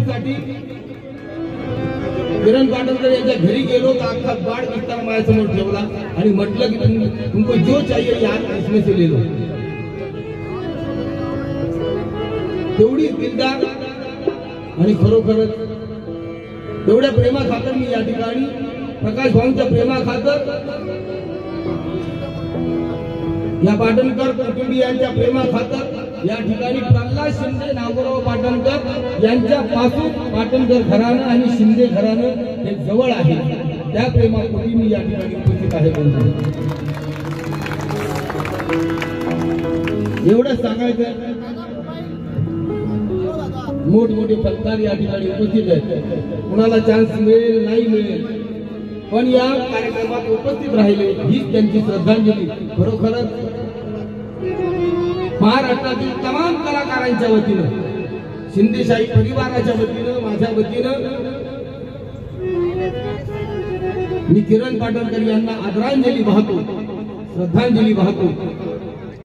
साठी किरण पाटणकर यांच्या घरी गेलो तर अख्खा बाड विस्तार माझ्यासमोर ठेवला आणि म्हटलं की तुमको जो चाहिए यार इसमें से ले लो. तेवढी दिलदार आणि खरोखरच तेवढ्या प्रेमा खातर मी या ठिकाणी प्रकाश भाऊंच्या प्रेमा खातर या पाटणकर कुटुंबियांच्या प्रेमा खातर या ठिकाणी प्रल्हाद शिंदे नागोराव पाटणकर यांच्यापासून पाटणकर घराणं आणि शिंदे घराणं हे जवळ आहे. त्या प्रेमापोटी मी या ठिकाणी उपस्थित आहे. एवढं सांगायचं, मोठमोठे फलकार या ठिकाणी उपस्थित आहेत. कुणाला चान्स मिळेल नाही मिळेल, पण या कार्यक्रमात उपस्थित राहिले हीच त्यांची श्रद्धांजली. खरोखरच महाराष्ट्रातील तमाम कलाकारांच्या वतीनं, शिंदेशाही परिवाराच्या वतीनं, माझ्या वतीनं मी किरण पाटणकर यांना आदरांजली वाहतो, श्रद्धांजली वाहतो.